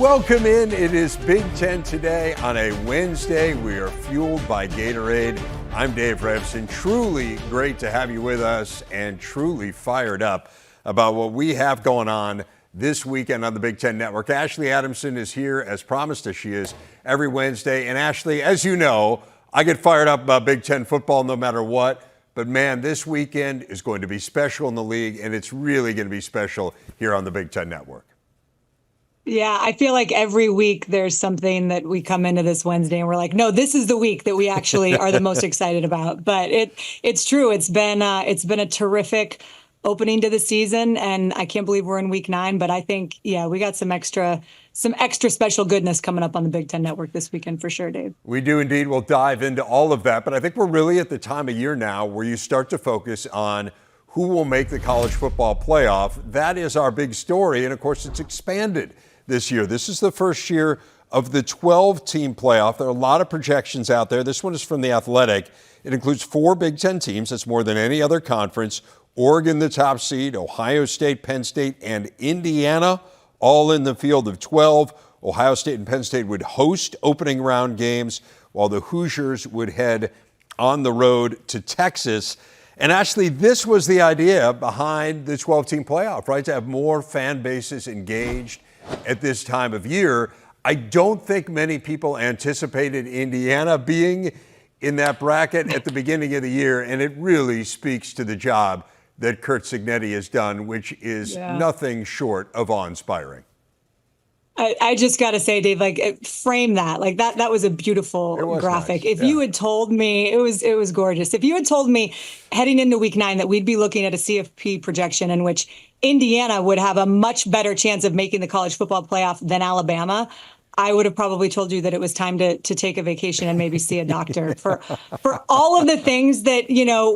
Welcome in. It is Big Ten today on a Wednesday. We are fueled by Gatorade. I'm Dave Revson. Truly great to have you with us and truly fired up about what we have going on this weekend on the Big Ten Network. Ashley Adamson is here as promised, as she is every Wednesday. And Ashley, as you know, I get fired up about Big Ten football no matter what. But man, this weekend is going to be special in the league, and it's really going to be special here on the Big Ten Network. Yeah, I feel like every week there's something that we come into this Wednesday and we're like, no, this is the week that we actually are the most excited about. But it's true. It's been a terrific opening to the season, and I can't believe we're in week 9. But I think, yeah, we got some extra special goodness coming up on the Big Ten Network this weekend for sure, Dave. We do indeed. We'll dive into all of that. But I think we're really at the time of year now where you start to focus on who will make the college football playoff. That is our big story. And of course, it's expanded this year. This is the first year of the 12-team playoff. There are a lot of projections out there. This one is from The Athletic. It includes 4 Big Ten teams. That's more than any other conference. Oregon, the top seed, Ohio State, Penn State, and Indiana, all in the field of 12. Ohio State and Penn State would host opening round games, while the Hoosiers would head on the road to Texas. And actually, this was the idea behind the 12-team playoff, right? To have more fan bases engaged at this time of year. I don't think many people anticipated Indiana being in that bracket at the beginning of the year, and it really speaks to the job that Curt Cignetti has done, which is nothing short of awe-inspiring. I just got to say, Dave, frame that. That was a beautiful graphic. Nice. If you had told me, it was gorgeous. If you had told me heading into week 9 that we'd be looking at a CFP projection in which Indiana would have a much better chance of making the college football playoff than Alabama, I would have probably told you that it was time to take a vacation and maybe see a doctor for all of the things that,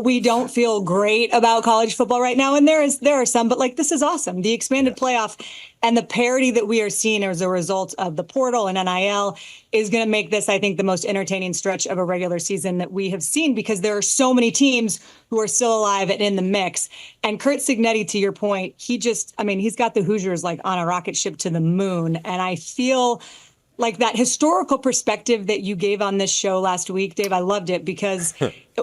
we don't feel great about college football right now. And there are some, but this is awesome. The expanded playoff and the parity that we are seeing as a result of the portal and NIL is going to make this, I think, the most entertaining stretch of a regular season that we have seen, because there are so many teams who are still alive and in the mix. And Curt Cignetti, to your point, he's got the Hoosiers on a rocket ship to the moon. And I feel like that historical perspective that you gave on this show last week, Dave, I loved it, because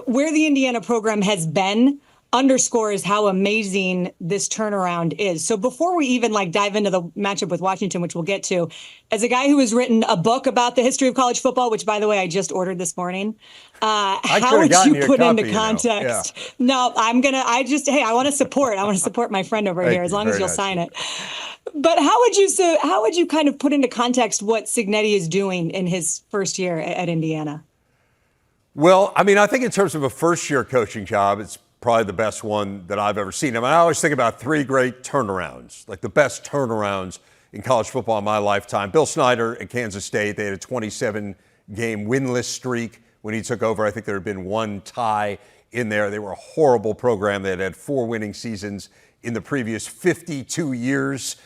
where the Indiana program has been underscores how amazing this turnaround is. So before we even dive into the matchup with Washington, which we'll get to, as a guy who has written a book about the history of college football, which, by the way, I just ordered this morning, how would you put into context? No, I want to support my friend over here, as long as you'll sign it. But how would you kind of put into context what Cignetti is doing in his first year at Indiana? Well, I think in terms of a first-year coaching job, it's probably the best one that I've ever seen. I always think about 3 great turnarounds, the best turnarounds in college football in my lifetime. Bill Snyder at Kansas State, they had a 27-game winless streak when he took over. I think there had been 1 tie in there. They were a horrible program. They had 4 winning seasons in the previous 52 years.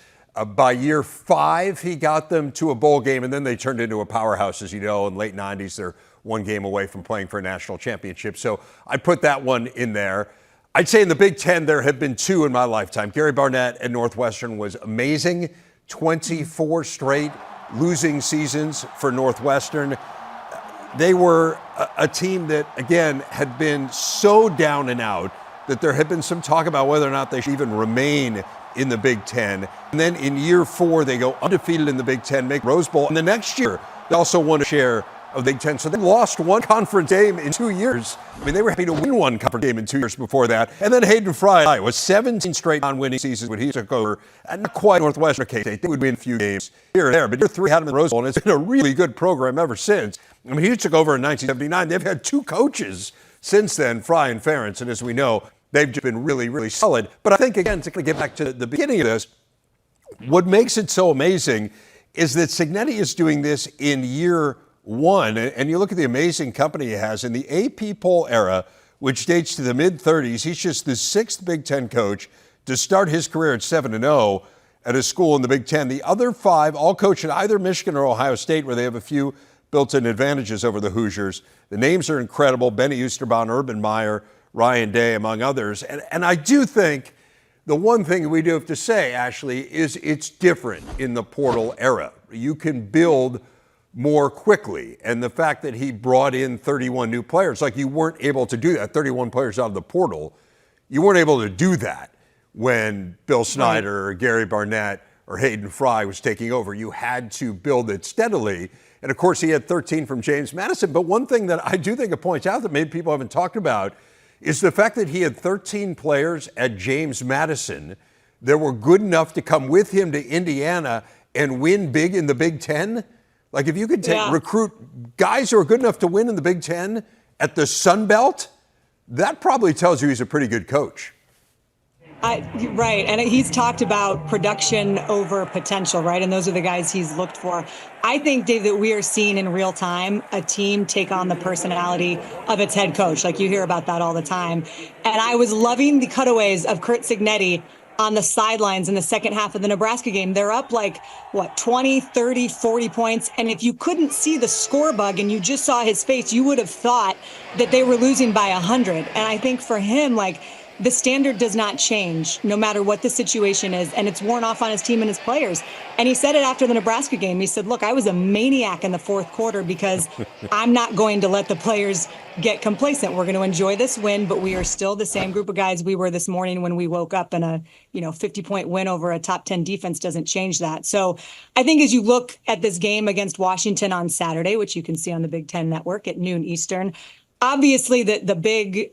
By year 5, he got them to a bowl game, and then they turned into a powerhouse, as you know. In late 90s, they're 1 game away from playing for a national championship. So I put that one in there. I'd say in the Big Ten, there have been 2 in my lifetime. Gary Barnett at Northwestern was amazing. 24 straight losing seasons for Northwestern. They were a team that, again, had been so down and out that there had been some talk about whether or not they should even remain in the Big Ten. And then in year 4, they go undefeated in the Big Ten, make Rose Bowl. And the next year, they also won a share of the Big Ten. So they lost 1 conference game in 2 years. They were happy to win 1 conference game in 2 years before that. And then Hayden Fry was 17 straight non-winning seasons when he took over. And not quite Northwestern State. They would win a few games here and there. But year 3 had him in the Rose Bowl, and it's been a really good program ever since. He took over in 1979. They've had 2 coaches since then, Fry and Ferentz. And as we know, they've just been really, really solid. But I think, again, to get back to the beginning of this, what makes it so amazing is that Cignetti is doing this in year 1. And you look at the amazing company he has in the AP poll era, which dates to the mid-30s. He's just the 6th Big Ten coach to start his career at 7-0 at a school in the Big Ten. The other 5 all coach at either Michigan or Ohio State, where they have a few built-in advantages over the Hoosiers. The names are incredible. Benny Oosterbaan, Urban Meyer, Ryan Day, among others. And I do think The one thing we do have to say, Ashley, is it's different in the portal era. You can build more quickly. And the fact that he brought in 31 new players, like you weren't able to do that, 31 players out of the portal, you weren't able to do that when Bill Snyder or Gary Barnett or Hayden Fry was taking over. You had to build it steadily. And of course, he had 13 from James Madison. But one thing that I do think it points out that maybe people haven't talked about is the fact that he had 13 players at James Madison that were good enough to come with him to Indiana and win big in the Big Ten. Like if you could recruit guys who are good enough to win in the Big Ten at the Sun Belt, that probably tells you he's a pretty good coach. Right. And he's talked about production over potential, right? And those are the guys he's looked for. I think, Dave, that we are seeing in real time a team take on the personality of its head coach. Like you hear about that all the time. And I was loving the cutaways of Curt Cignetti on the sidelines in the second half of the Nebraska game. They're up 20, 30, 40 points. And if you couldn't see the score bug and you just saw his face, you would have thought that they were losing by 100. And I think for him, the standard does not change no matter what the situation is, and it's worn off on his team and his players. And he said it after the Nebraska game. He said, look, I was a maniac in the fourth quarter because I'm not going to let the players get complacent. We're going to enjoy this win, but we are still the same group of guys we were this morning when we woke up, and a 50-point win over a top 10 defense doesn't change that. So I think as you look at this game against Washington on Saturday, which you can see on the Big Ten Network at noon Eastern, obviously, the big,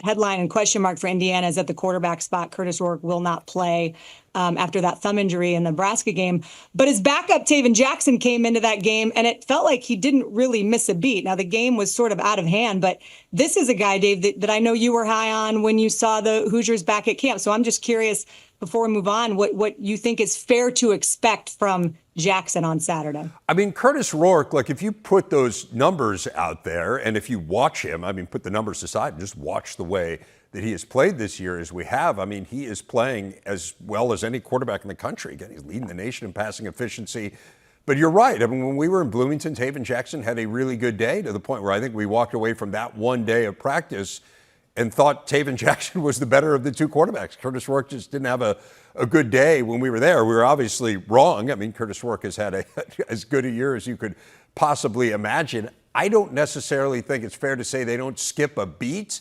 headline and question mark for Indiana is at the quarterback spot. Curtis Rourke will not play after that thumb injury in the Nebraska game. But his backup, Taven Jackson, came into that game, and it felt like he didn't really miss a beat. Now, the game was sort of out of hand, but this is a guy, Dave, that I know you were high on when you saw the Hoosiers back at camp. So I'm just curious, before we move on, what you think is fair to expect from Jackson on Saturday. I mean, Curtis Rourke, if you put those numbers out there and if you watch him, put the numbers aside and just watch the way that he has played this year as we have. He is playing as well as any quarterback in the country. Again, he's leading the nation in passing efficiency. But you're right. When we were in Bloomington, Taven Jackson had a really good day to the point where I think we walked away from that one day of practice and thought Taven Jackson was the better of the two quarterbacks. Curtis Rourke just didn't have a good day when we were there. We were obviously wrong. Curtis Rourke has had as good a year as you could possibly imagine. I don't necessarily think it's fair to say they don't skip a beat,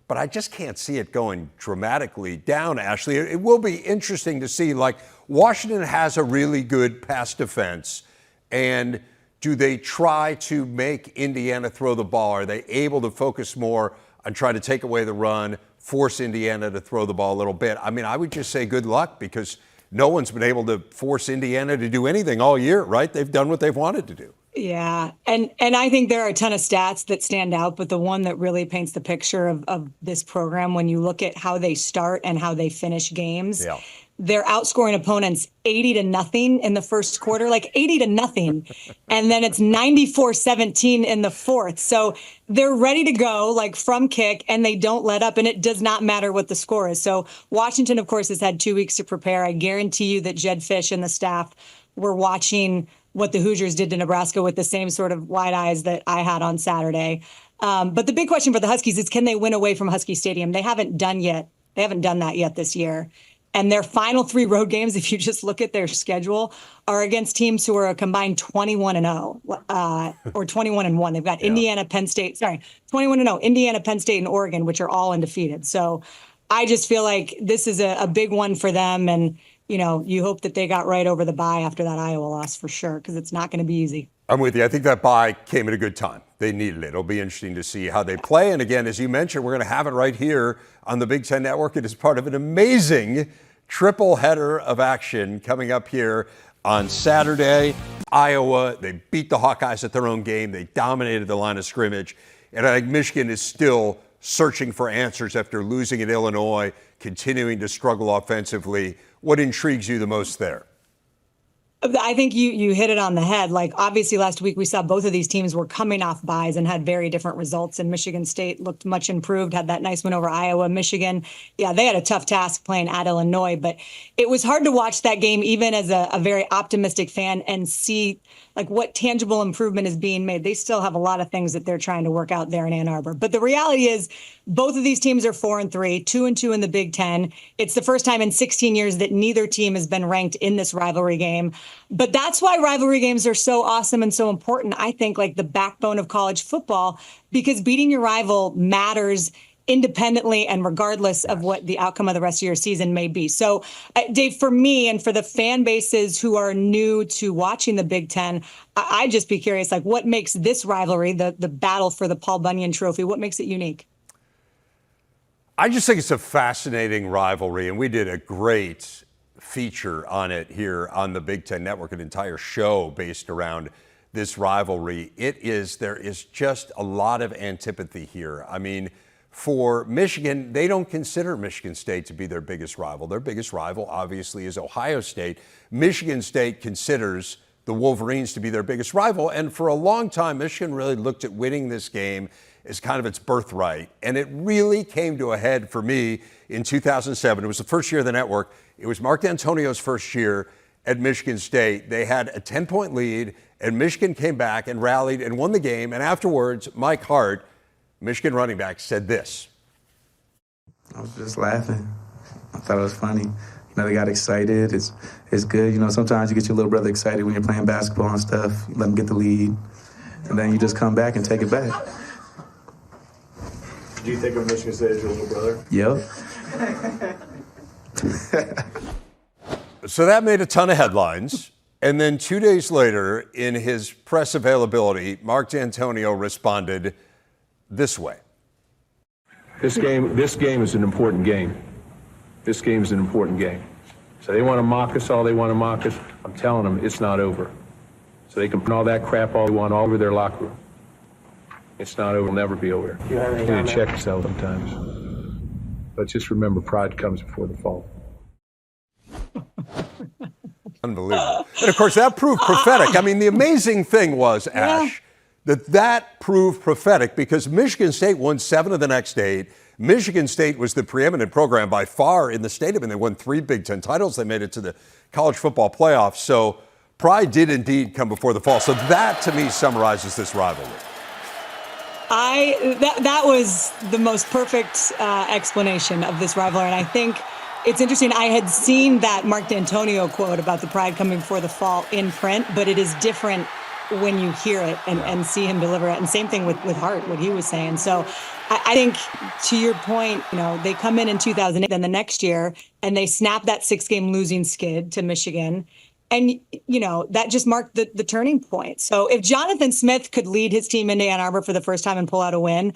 but I just can't see it going dramatically down, Ashley. It will be interesting to see, Washington has a really good pass defense, and do they try to make Indiana throw the ball? Are they able to focus more on trying to take away the run, force Indiana to throw the ball a little bit? I would just say good luck, because no one's been able to force Indiana to do anything all year, right? They've done what they've wanted to do. Yeah, and I think there are a ton of stats that stand out, but the one that really paints the picture of this program, when you look at how they start and how they finish games, they're outscoring opponents 80-0 in the first quarter, 80-0. And then it's 94-17 in the fourth. So they're ready to go, from kick, and they don't let up. And it does not matter what the score is. So Washington, of course, has had 2 weeks to prepare. I guarantee you that Jed Fish and the staff were watching what the Hoosiers did to Nebraska with the same sort of wide eyes that I had on Saturday. But the big question for the Huskies is, can they win away from Husky Stadium? They haven't done that yet this year. And their final 3 road games, if you just look at their schedule, are against teams who are a combined 21-0 or 21-1. They've got Indiana, Penn State, 21-0, Indiana, Penn State, and Oregon, which are all undefeated. So I just feel like this is a big one for them. And, you hope that they got right over the bye after that Iowa loss for sure, because it's not going to be easy. I'm with you. I think that bye came at a good time. They needed it. It'll be interesting to see how they play. And again, as you mentioned, we're going to have it right here on the Big Ten Network. It is part of an amazing triple header of action coming up here on Saturday. Iowa, they beat the Hawkeyes at their own game. They dominated the line of scrimmage. And I think Michigan is still searching for answers after losing at Illinois, continuing to struggle offensively. What intrigues you the most there? I think you hit it on the head. Like, obviously last week we saw both of these teams were coming off byes and had very different results. And Michigan State looked much improved, had that nice win over Iowa. Michigan, yeah, they had a tough task playing at Illinois, but it was hard to watch that game even as a very optimistic fan and see like what tangible improvement is being made. They still have a lot of things that they're trying to work out there in Ann Arbor. But the reality is both of these teams are 4-3, 2-2 in the Big Ten. It's the first time in 16 years that neither team has been ranked in this rivalry game. But that's why rivalry games are so awesome and so important. I think like the backbone of college football, because beating your rival matters independently and regardless of what the outcome of the rest of your season may be. So, Dave, for me and for the fan bases who are new to watching the Big Ten, I'd just be curious, like, what makes this rivalry, the battle for the Paul Bunyan Trophy, what makes it unique? I just think it's a fascinating rivalry, and we did a great feature on it here on the Big Ten Network, an entire show based around this rivalry. There is just a lot of antipathy here. I mean, for Michigan, they don't consider Michigan State to be their biggest rival. Their biggest rival, obviously, is Ohio State. Michigan State considers the Wolverines to be their biggest rival. And for a long time, Michigan really looked at winning this game as kind of its birthright. And it really came to a head for me in 2007. It was the first year of the network. It was Mark D'Antonio's first year at Michigan State. They had a 10-point lead, and Michigan came back and rallied and won the game. And afterwards, Mike Hart, Michigan running back, said this. I was just laughing. I thought it was funny. They got excited. It's good. Sometimes you get your little brother excited when you're playing basketball and stuff. You let him get the lead, and then you just come back and take it back. Do you think of Michigan State as your little brother? Yep. So that made a ton of headlines. And then 2 days later, in his press availability, Mark D'Antonio responded this way. This game is an important game. This game is an important game. So they want to mock us all they want to mock us. I'm telling them it's not over. So they can put all that crap all they want all over their locker room. It's not over. It'll never be over. You need to check yourself sometimes. But just remember, pride comes before the fall. Unbelievable. And of course, that proved prophetic. I mean, the amazing thing was, Ash, that proved prophetic because Michigan State won 7 of the next 8. Michigan State was the preeminent program by far in the state of it. They won 3 Big Ten titles. They made it to the college football playoffs. So pride did indeed come before the fall. So that, to me, summarizes this rivalry. That was the most perfect explanation of this rivalry. And I think it's interesting. I had seen that Mark D'Antonio quote about the pride coming before the fall in print, but it is different when you hear it and see him deliver it. And same thing with Hart, what he was saying. So I think to your point, they come in 2008, then the next year, and they snap that 6-game losing skid to Michigan. And, that just marked the turning point. So if Jonathan Smith could lead his team into Ann Arbor for the first time and pull out a win,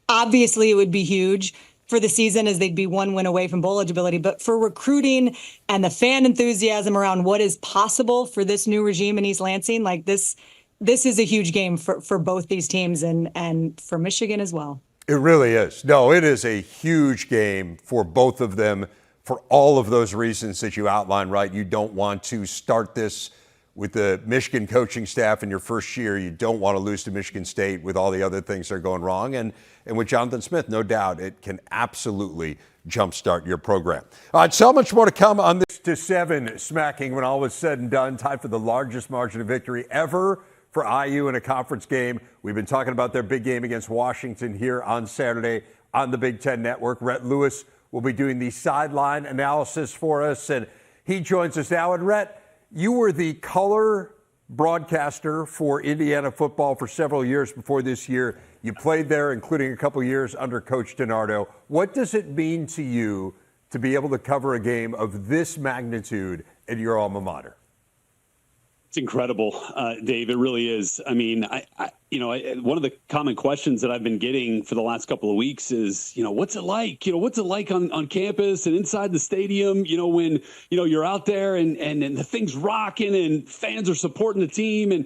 obviously it would be huge for the season as they'd be 1 win away from bowl eligibility. But for recruiting and the fan enthusiasm around what is possible for this new regime in East Lansing, like this is a huge game for both these teams and for Michigan as well. It really is. No, it is a huge game for both of them for all of those reasons that you outlined, right? You don't want to start this with the Michigan coaching staff in your first year. You don't want to lose to Michigan State with all the other things that are going wrong. And with Jonathan Smith, no doubt, it can absolutely jumpstart your program. All right, so much more to come on this to 7 smacking when all was said and done. Tied for the largest margin of victory ever for IU in a conference game. We've been talking about their big game against Washington here on Saturday on the Big Ten Network. Rhett Lewis will be doing the sideline analysis for us, and he joins us now. And Rhett, you were the color broadcaster for Indiana football for several years before this year. You played there, including a couple years under Coach DiNardo. What does it mean to you to be able to cover a game of this magnitude at your alma mater? It's incredible, Dave. It really is. I mean, one of the common questions that I've been getting for the last couple of weeks is, what's it like? What's it like on campus and inside the stadium? When you're out there and the thing's rocking and fans are supporting the team, and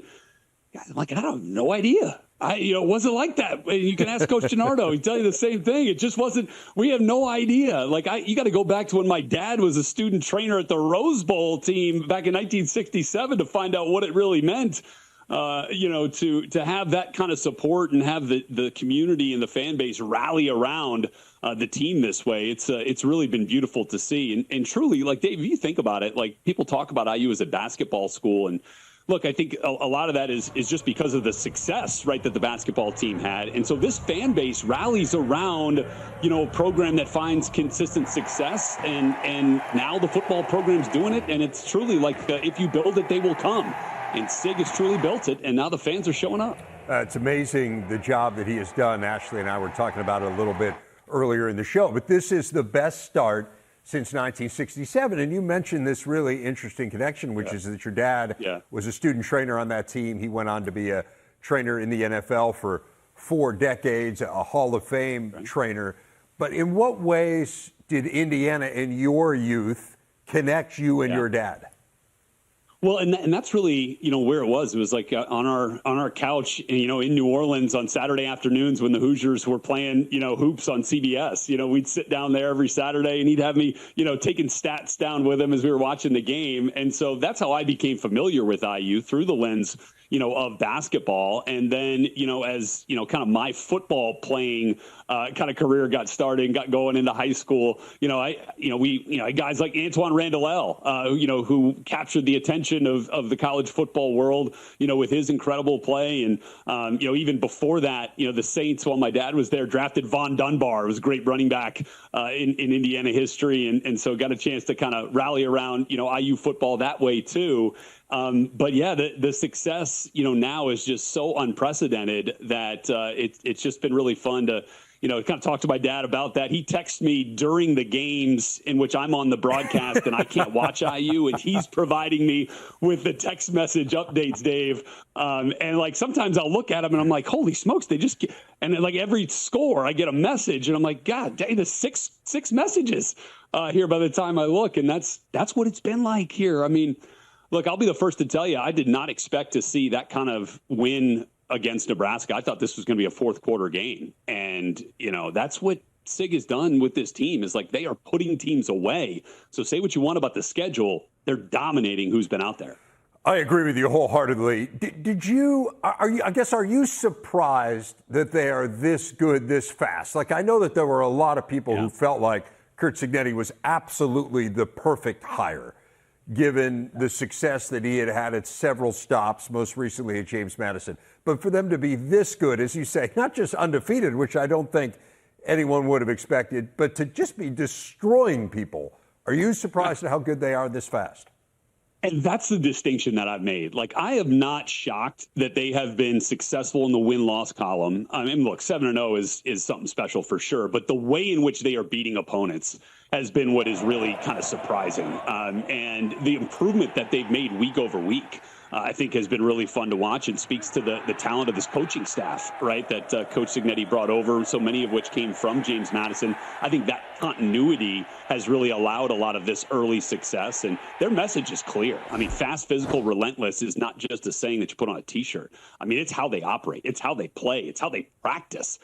guys, I have no idea. it wasn't like that. You can ask Coach Gennardo. He'd tell you the same thing. It just wasn't. We have no idea. You got to go back to when my dad was a student trainer at the Rose Bowl team back in 1967 to find out what it really meant. To have that kind of support and have the community and the fan base rally around the team this way. It's really been beautiful to see. And truly, like, Dave, if you think about it, like, people talk about IU as a basketball school. And look, I think a lot of that is just because of the success, right, that the basketball team had. And so this fan base rallies around, a program that finds consistent success. And now the football program's doing it. And it's truly like, if you build it, they will come. And Sig has truly built it, and now the fans are showing up. It's amazing the job that he has done. Ashley and I were talking about it a little bit earlier in the show, but this is the best start since 1967. And you mentioned this really interesting connection, which is that your dad was a student trainer on that team. He went on to be a trainer in the NFL for 4 decades, a Hall of Fame trainer. But in what ways did Indiana in your youth connect you and your dad? Well, and that's really, where it was. It was like on our couch, in New Orleans on Saturday afternoons when the Hoosiers were playing, hoops on CBS. We'd sit down there every Saturday and he'd have me, taking stats down with him as we were watching the game. And so that's how I became familiar with IU, through the lens, of basketball. And then, as, kind of my football playing kind of career got started and got going into high school, guys like Antoine Randall, who captured the attention of the college football world, with his incredible play. And, even before that, the Saints, while my dad was there, drafted Von Dunbar. It was a great running back in Indiana history. And so got a chance to kind of rally around, IU football that way too. But yeah, the success, now is just so unprecedented that it's just been really fun to, kind of talk to my dad about that. He texts me during the games in which I'm on the broadcast and I can't watch IU, and he's providing me with the text message updates, Dave. And like sometimes I'll look at them and I'm like, holy smokes, they just get, and then like every score I get a message and I'm like, God dang, the six messages here by the time I look. And that's what it's been like here. I mean, look, I'll be the first to tell you, I did not expect to see that kind of win against Nebraska. I thought this was going to be a fourth quarter game. And, that's what Sig has done with this team, is like they are putting teams away. So say what you want about the schedule, they're dominating who's been out there. I agree with you wholeheartedly. Are you surprised that they are this good this fast? Like, I know that there were a lot of people who felt like Curt Cignetti was absolutely the perfect hire, given the success that he had at several stops, most recently at James Madison. But for them to be this good, as you say, not just undefeated, which I don't think anyone would have expected, but to just be destroying people. Are you surprised at how good they are this fast? And that's the distinction that I've made. Like, I am not shocked that they have been successful in the win-loss column. I mean, look, 7-0 is something special for sure, but the way in which they are beating opponents has been what is really kind of surprising. And the improvement that they've made week over week, I think has been really fun to watch, and speaks to the talent of this coaching staff, right, that Coach Cignetti brought over, so many of which came from James Madison. I think that continuity has really allowed a lot of this early success, and their message is clear. I mean, fast, physical, relentless is not just a saying that you put on a T-shirt. I mean, it's how they operate. It's how they play. It's how they practice.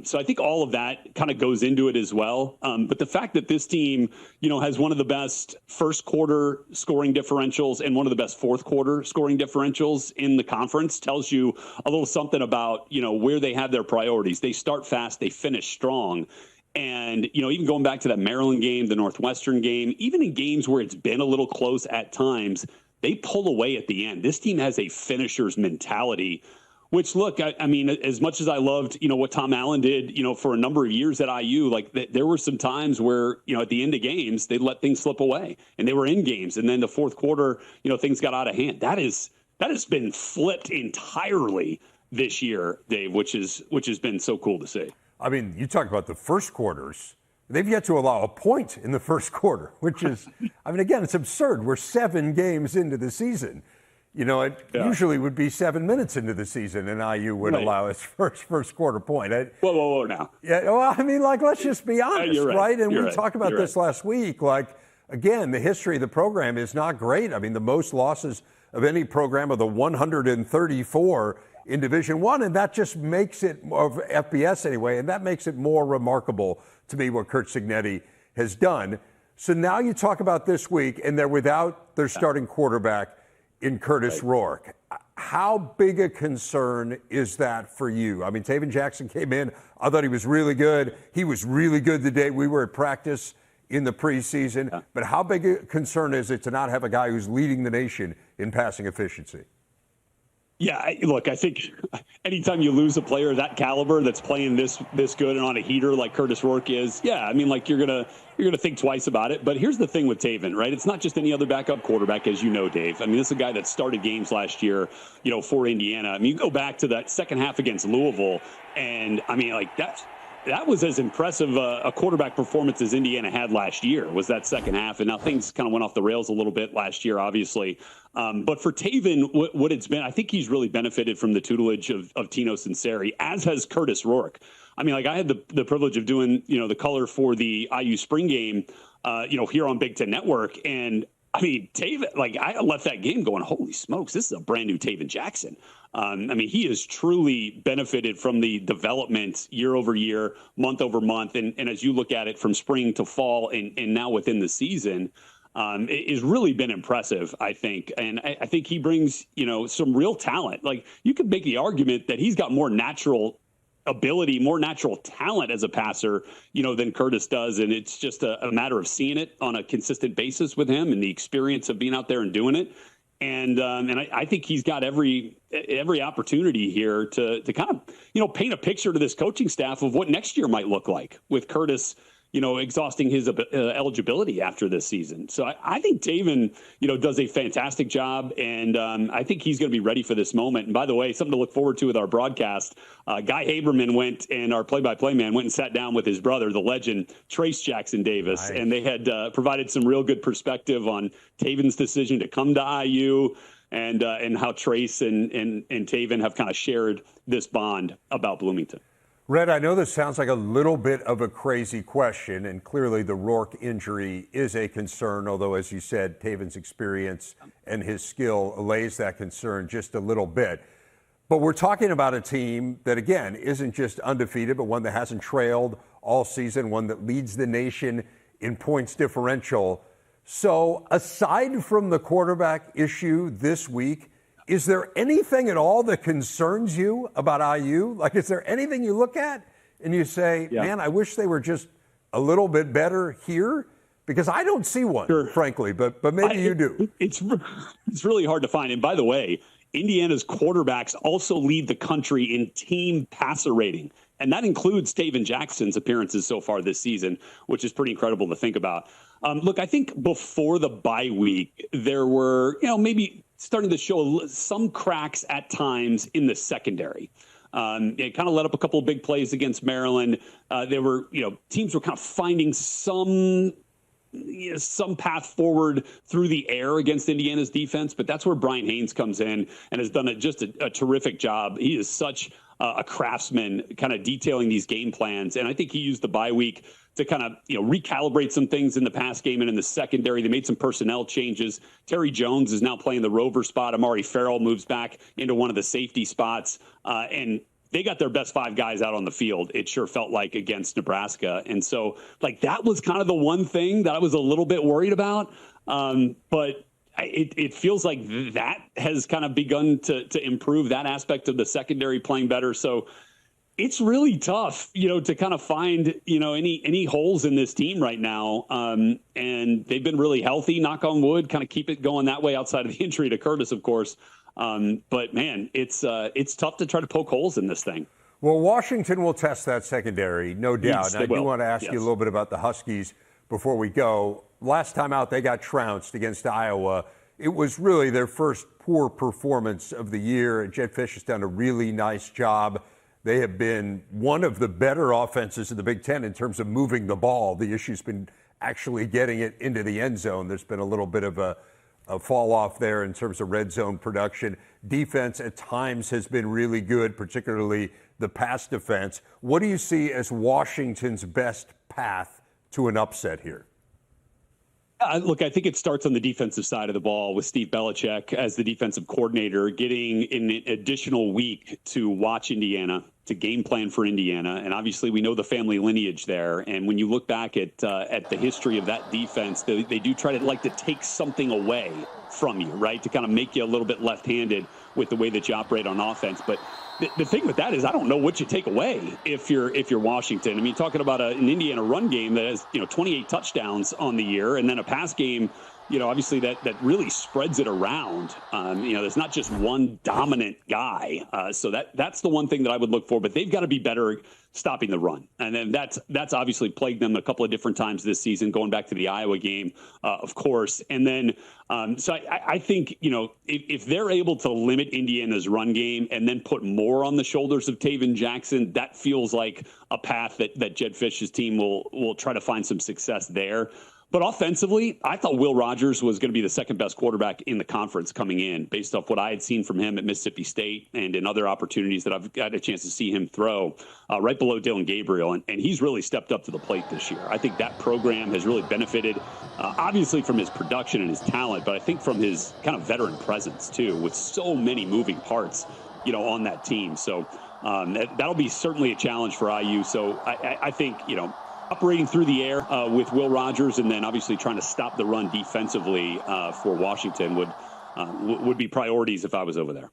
So I think all of that kind of goes into it as well. But the fact that this team, has one of the best first quarter scoring differentials and one of the best fourth quarter scoring differentials in the conference tells you a little something about, where they have their priorities. They start fast, they finish strong. And, even going back to that Maryland game, the Northwestern game, even in games where it's been a little close at times, they pull away at the end. This team has a finisher's mentality, which, look, I mean, as much as I loved, what Tom Allen did, for a number of years at IU, like there were some times where, at the end of games, they'd let things slip away, and they were in games. And then the fourth quarter, things got out of hand. That has been flipped entirely this year, Dave, which has been so cool to see. I mean, you talk about the first quarters. They've yet to allow a point in the first quarter, which is, I mean, again, it's absurd. We're 7 games into the season. It usually would be 7 minutes into the season, and IU would allow its first quarter point. Whoa now. Yeah, well, I mean, let's just be honest, right? And we talked about this last week. Again, the history of the program is not great. I mean, the most losses of any program of the 134 in Division I, and that just makes it more of FBS anyway, and that makes it more remarkable to me what Curt Cignetti has done. So now you talk about this week, and they're without their starting quarterback in Curtis Rourke. How big a concern is that for you? I mean, Taven Jackson came in. I thought he was really good. He was really good the day we were at practice in the preseason. Yeah. But how big a concern is it to not have a guy who's leading the nation in passing efficiency? Yeah, look, I think anytime you lose a player of that caliber that's playing this good and on a heater like Curtis Rourke is, yeah, I mean, like you're gonna think twice about it. But here's the thing with Taven, right? It's not just any other backup quarterback, as you know, Dave. I mean, this is a guy that started games last year, for Indiana. I mean, you go back to that second half against Louisville, and I mean, like that was as impressive a quarterback performance as Indiana had last year, was that second half. And now things kind of went off the rails a little bit last year, obviously. But for Taven, what it's been, I think he's really benefited from the tutelage of Tino Sinceri, as has Curtis Rourke. I mean, like I had the privilege of doing, the color for the IU spring game, here on Big Ten Network. And I mean, Taven, like I left that game going, holy smokes, this is a brand new Taven Jackson. I mean, he has truly benefited from the development year over year, month over month. And as you look at it from spring to fall and now within the season, it has really been impressive, I think. And I think he brings, some real talent. Like you could make the argument that he's got more natural ability, more natural talent as a passer, than Curtis does. And it's just a matter of seeing it on a consistent basis with him and the experience of being out there and doing it. And I think he's got every opportunity here to kind of, paint a picture to this coaching staff of what next year might look like with Curtis, exhausting his eligibility after this season. So I think Taven, does a fantastic job, and I think he's going to be ready for this moment. And by the way, something to look forward to with our broadcast, Guy Haberman went, and our play-by-play man went and sat down with his brother, the legend Trace Jackson Davis, nice. And they had provided some real good perspective on Taven's decision to come to IU and how Trace and Taven have kind of shared this bond about Bloomington. Rhett, I know this sounds like a little bit of a crazy question, and clearly the Rourke injury is a concern, although, as you said, Taven's experience and his skill allays that concern just a little bit. But we're talking about a team that, again, isn't just undefeated, but one that hasn't trailed all season, one that leads the nation in points differential. So aside from the quarterback issue this week, is there anything at all that concerns you about IU? Like, is there anything you look at and you say, man, I wish they were just a little bit better here? Because I don't see one, frankly, but maybe you do. It's really hard to find. And by the way, Indiana's quarterbacks also lead the country in team passer rating. And that includes Taven Jackson's appearances so far this season, which is pretty incredible to think about. Look, I think before the bye week, there were, maybe starting to show some cracks at times in the secondary. It kind of led up a couple of big plays against Maryland. There were, teams were kind of finding some path forward through the air against Indiana's defense, but that's where Brian Haynes comes in and has done just a terrific job. He is such a craftsman, kind of detailing these game plans, and I think he used the bye week to kind of, recalibrate some things in the pass game and in the secondary. They made some personnel changes. Terry Jones is now playing the rover spot. Amari Farrell moves back into one of the safety spots, and they got their best five guys out on the field, it sure felt like, against Nebraska. And so, like, that was kind of the one thing that I was a little bit worried about. But it feels like that has kind of begun to improve, that aspect of the secondary playing better. So it's really tough, to kind of find, any holes in this team right now. And they've been really healthy, knock on wood, kind of keep it going that way outside of the injury to Curtis, of course. But man, it's tough to try to poke holes in this thing. Well, Washington will test that secondary, no doubt. Yes, and I do want to ask you a little bit about the Huskies before we go. Last time out, they got trounced against Iowa. It was really their first poor performance of the year. Jed Fish has done a really nice job. They have been one of the better offenses in the Big Ten in terms of moving the ball. The issue's been actually getting it into the end zone. There's been a little bit of a fall off there in terms of red zone production. Defense at times has been really good, particularly the pass defense. What do you see as Washington's best path to an upset here? Look, I think it starts on the defensive side of the ball with Steve Belichick as the defensive coordinator, getting an additional week to watch Indiana, to game plan for Indiana. And obviously we know the family lineage there. And when you look back at the history of that defense, they do try to like to take something away from you, right? To kind of make you a little bit left-handed with the way that you operate on offense. But the thing with that is I don't know what you take away if you're Washington. I mean, talking about an Indiana run game that has 28 touchdowns on the year, and then a pass game, obviously that really spreads it around. There's not just one dominant guy. So that's the one thing that I would look for. But they've got to be better stopping the run, and then that's obviously plagued them a couple of different times this season, going back to the Iowa game, of course. And then so I think if they're able to limit Indiana's run game and then put more on the shoulders of Taven Jackson, that feels like a path that Jed Fish's team will try to find some success there. But offensively, I thought Will Rogers was going to be the second best quarterback in the conference coming in, based off what I had seen from him at Mississippi State and in other opportunities that I've got a chance to see him throw, right below Dylan Gabriel. And he's really stepped up to the plate this year. I think that program has really benefited, obviously from his production and his talent, but I think from his kind of veteran presence too, with so many moving parts, on that team. So that'll be certainly a challenge for IU. So I think, operating through the air with Will Rogers, and then obviously trying to stop the run defensively for Washington would be priorities if I was over there.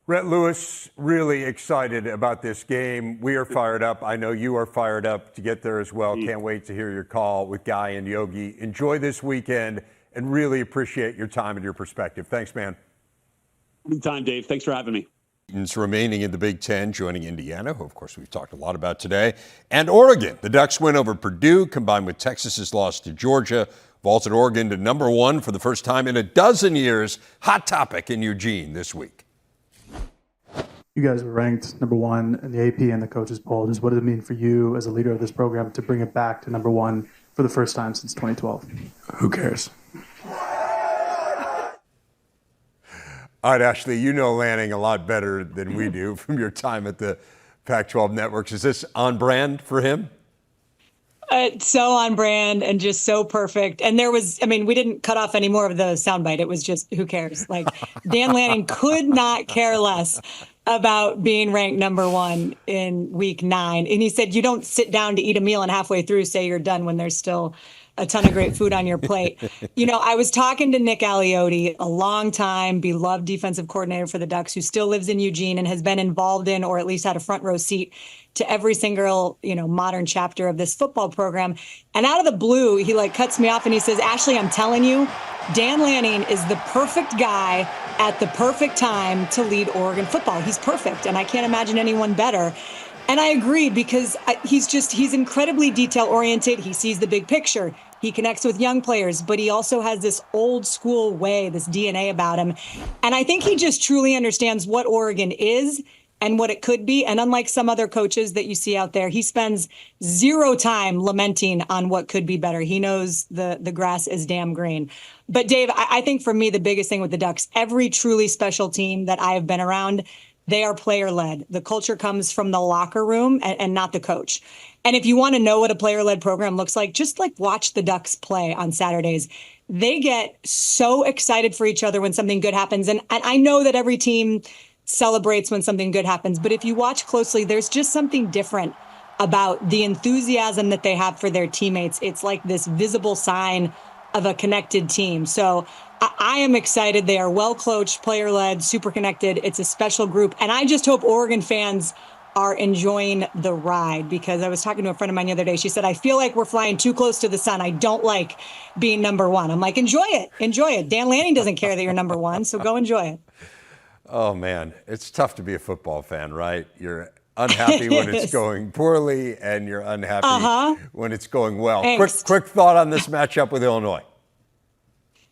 Rhett Lewis, really excited about this game. We are fired up. I know you are fired up to get there as well. Can't wait to hear your call with Guy and Yogi. Enjoy this weekend and really appreciate your time and your perspective. Thanks, man. Anytime, Dave. Thanks for having me. Remaining in the Big Ten, joining Indiana, who, of course, we've talked a lot about today, and Oregon. The Ducks win over Purdue, combined with Texas's loss to Georgia, vaulted Oregon to number one for the first time in a dozen years. Hot topic in Eugene this week. You guys were ranked number one in the AP and the coaches poll. Just what does it mean for you as a leader of this program to bring it back to number one for the first time since 2012? Who cares? All right, Ashley, you know Lanning a lot better than we do from your time at the Pac-12 networks. Is this on brand for him? It's so on brand and just so perfect. And we didn't cut off any more of the soundbite. It was just, who cares? Like, Dan Lanning could not care less about being ranked number one in week 9. And he said, you don't sit down to eat a meal and halfway through say you're done when there's still a ton of great food on your plate. I was talking to Nick Aliotti, a long-time beloved defensive coordinator for the Ducks, who still lives in Eugene and has been involved in, or at least had a front row seat to every single, modern chapter of this football program. And out of the blue, he cuts me off and he says, Ashley, I'm telling you, Dan Lanning is the perfect guy at the perfect time to lead Oregon football. He's perfect, and I can't imagine anyone better. And I agree, because he's incredibly detail-oriented. He sees the big picture. He connects with young players, but he also has this old school way, this DNA about him. And I think he just truly understands what Oregon is and what it could be. And unlike some other coaches that you see out there, he spends zero time lamenting on what could be better. He knows the grass is damn green. But Dave, I think for me, the biggest thing with the Ducks, every truly special team that I have been around, they are player-led. The culture comes from the locker room and not the coach. And if you want to know what a player-led program looks like, just watch the Ducks play on Saturdays. They get so excited for each other when something good happens. And I know that every team celebrates when something good happens, but if you watch closely, there's just something different about the enthusiasm that they have for their teammates. It's like this visible sign of a connected team. So I am excited. They are well coached, player led, super connected. It's a special group. And I just hope Oregon fans are enjoying the ride, because I was talking to a friend of mine the other day. She said, I feel like we're flying too close to the sun. I don't like being number one. I'm like, enjoy it. Enjoy it. Dan Lanning doesn't care that you're number one, so go enjoy it. Oh, man, it's tough to be a football fan, right? You're unhappy when it's going poorly, and you're unhappy when it's going well. Quick thought on this matchup with Illinois.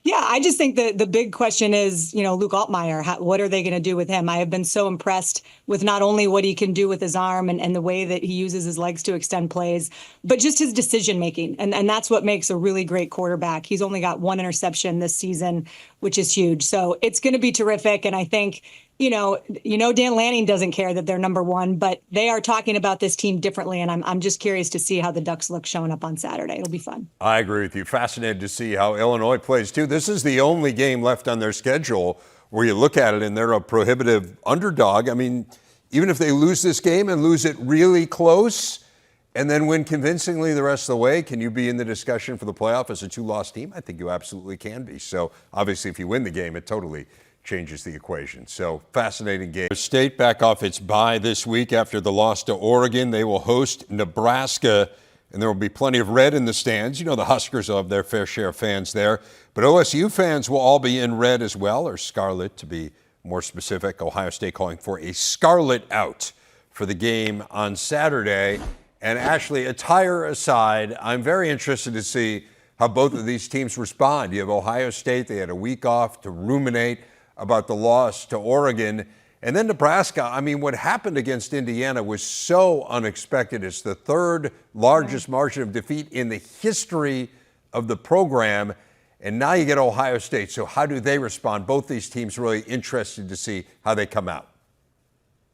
Yeah, I just think that the big question is, Luke Altmaier, what are they going to do with him? I have been so impressed with not only what he can do with his arm and the way that he uses his legs to extend plays, but just his decision making. And that's what makes a really great quarterback. He's only got one interception this season, which is huge. So it's going to be terrific. And I think Dan Lanning doesn't care that they're number one, but they are talking about this team differently. And I'm just curious to see how the Ducks look showing up on Saturday. It'll be fun. I agree with you. Fascinated to see how Illinois plays, too. This is the only game left on their schedule where you look at it and they're a prohibitive underdog. I mean, even if they lose this game and lose it really close and then win convincingly the rest of the way, can you be in the discussion for the playoff as a two-loss team? I think you absolutely can be. So, obviously, if you win the game, it totally changes the equation. So, fascinating game. State back off its bye this week after the loss to Oregon. They will host Nebraska, and there will be plenty of red in the stands. The Huskers will have their fair share of fans there. But OSU fans will all be in red as well, or scarlet to be more specific. Ohio State calling for a scarlet out for the game on Saturday. And Ashley, attire aside, I'm very interested to see how both of these teams respond. You have Ohio State. They had a week off to ruminate about the loss to Oregon. And then Nebraska, I mean, what happened against Indiana was so unexpected. It's the third largest margin of defeat in the history of the program. And now you get Ohio State. So how do they respond? Both these teams really interested to see how they come out.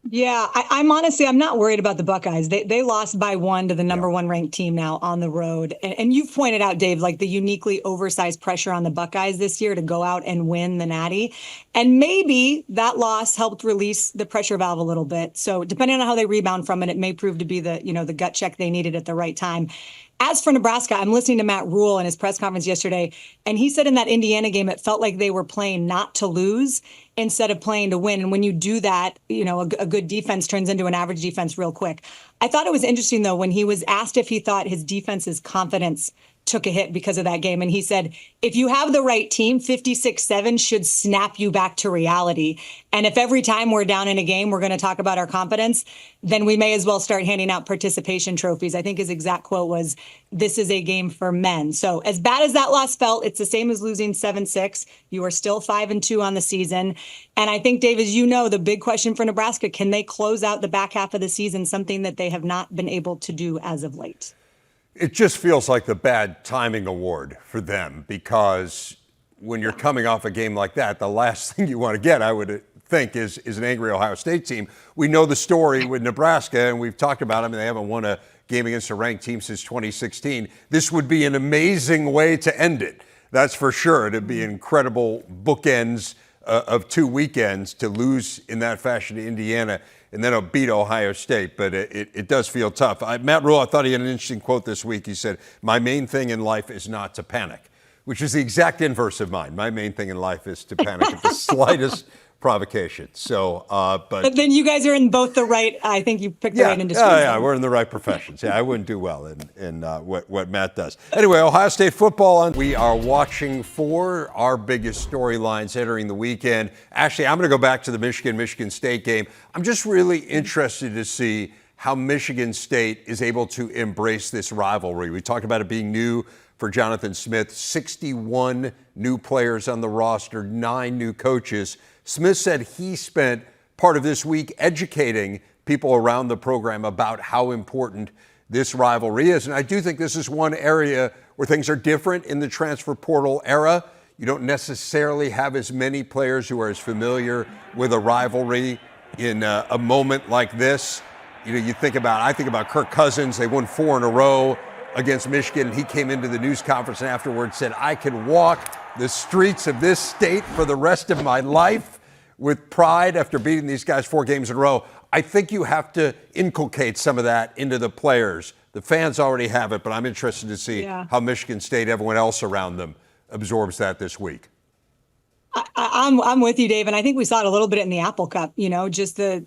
Yeah, I'm honestly, I'm not worried about the Buckeyes. They lost by 1 to the number one ranked team now on the road. And you've pointed out, Dave, like the uniquely oversized pressure on the Buckeyes this year to go out and win the Natty. And maybe that loss helped release the pressure valve a little bit. So depending on how they rebound from it, it may prove to be the gut check they needed at the right time. As for Nebraska, I'm listening to Matt Rule in his press conference yesterday, and he said in that Indiana game, it felt like they were playing not to lose instead of playing to win. And when you do that, a good defense turns into an average defense real quick. I thought it was interesting, though, when he was asked if he thought his defense's confidence took a hit because of that game. And he said, if you have the right team, 56-7 should snap you back to reality. And if every time we're down in a game, we're going to talk about our confidence, then we may as well start handing out participation trophies. I think his exact quote was, this is a game for men. So as bad as that loss felt, it's the same as losing 7-6. You are still 5-2 on the season. And I think, Dave, as you know, the big question for Nebraska, can they close out the back half of the season, something that they have not been able to do as of late? It just feels like the bad timing award for them, because when you're coming off a game like that, the last thing you want to get, I would think, is an angry Ohio State team. We know the story with Nebraska, and we've talked about them, and they haven't won a game against a ranked team since 2016. This would be an amazing way to end it. That's for sure. It'd be incredible bookends of 2 weekends to lose in that fashion to Indiana and then it'll beat Ohio State. But it does feel tough. Matt Rule, I thought he had an interesting quote this week. He said, my main thing in life is not to panic, which is the exact inverse of mine. My main thing in life is to panic at the slightest provocation. So, but then you guys are in both the right, I think you picked the right industry. Yeah, we're in the right professions. Yeah, I wouldn't do well in what Matt does. Anyway, Ohio State football, we are watching for our biggest storylines entering the weekend. Actually, I'm going to go back to the Michigan State game. I'm just really interested to see how Michigan State is able to embrace this rivalry. We talked about it being new for Jonathan Smith, 61 new players on the roster, 9 new coaches. Smith said he spent part of this week educating people around the program about how important this rivalry is. And I do think this is one area where things are different in the transfer portal era. You don't necessarily have as many players who are as familiar with a rivalry in a moment like this. You know, I think about Kirk Cousins. They won 4 in a row against Michigan, and he came into the news conference and afterwards said, I can walk the streets of this state for the rest of my life with pride after beating these guys 4 games in a row. I think you have to inculcate some of that into the players. The fans already have it, but I'm interested to see how Michigan State, everyone else around them, absorbs that this week. I'm with you, Dave, and I think we saw it a little bit in the Apple Cup. You know, just the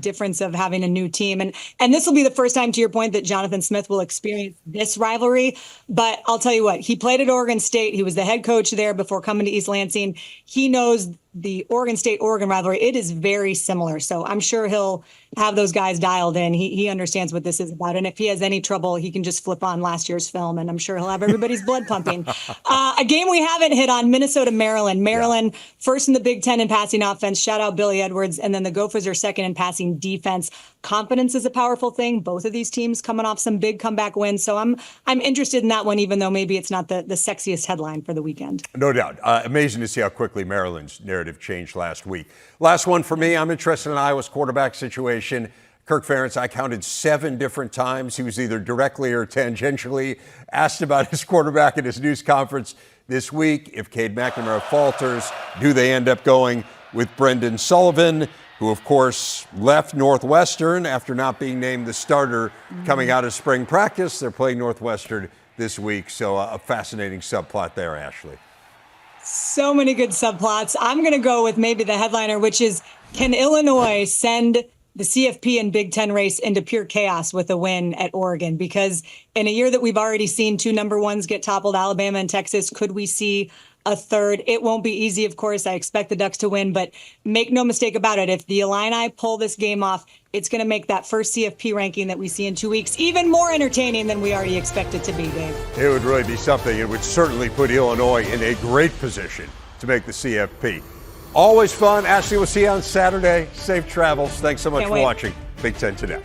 difference of having a new team, and this will be the first time, to your point, that Jonathan Smith will experience this rivalry. But I'll tell you what, he played at Oregon State. He was the head coach there before coming to East Lansing. He knows the Oregon State-Oregon rivalry. It is very similar, so I'm sure he'll have those guys dialed in. He understands what this is about, and if he has any trouble, he can just flip on last year's film, and I'm sure he'll have everybody's blood pumping. A game we haven't hit on, Minnesota-Maryland. Maryland, first in the Big Ten in passing offense. Shout out Billy Edwards, and then the Gophers are second in passing defense. Confidence is a powerful thing. Both of these teams coming off some big comeback wins, so I'm interested in that one, even though maybe it's not the sexiest headline for the weekend. No doubt. Amazing to see how quickly Maryland's narrative narrative changed last week. Last one for me, I'm interested in Iowa's quarterback situation. Kirk Ferentz, I counted 7 different times. He was either directly or tangentially asked about his quarterback at his news conference this week. If Cade McNamara falters, do they end up going with Brendan Sullivan, who, of course, left Northwestern after not being named the starter coming out of spring practice? They're playing Northwestern this week, so a fascinating subplot there, Ashley. So many good subplots. I'm going to go with maybe the headliner, which is, can Illinois send the CFP and Big Ten race into pure chaos with a win at Oregon? Because in a year that we've already seen 2 number ones get toppled, Alabama and Texas, could we see a third? It won't be easy, of course. I expect the Ducks to win, but make no mistake about it. If the Illini pull this game off, it's going to make that first CFP ranking that we see in 2 weeks even more entertaining than we already expect it to be, Dave. It would really be something. It would certainly put Illinois in a great position to make the CFP. Always fun. Ashley, we'll see you on Saturday. Safe travels. Thanks so much for watching Big Ten Today.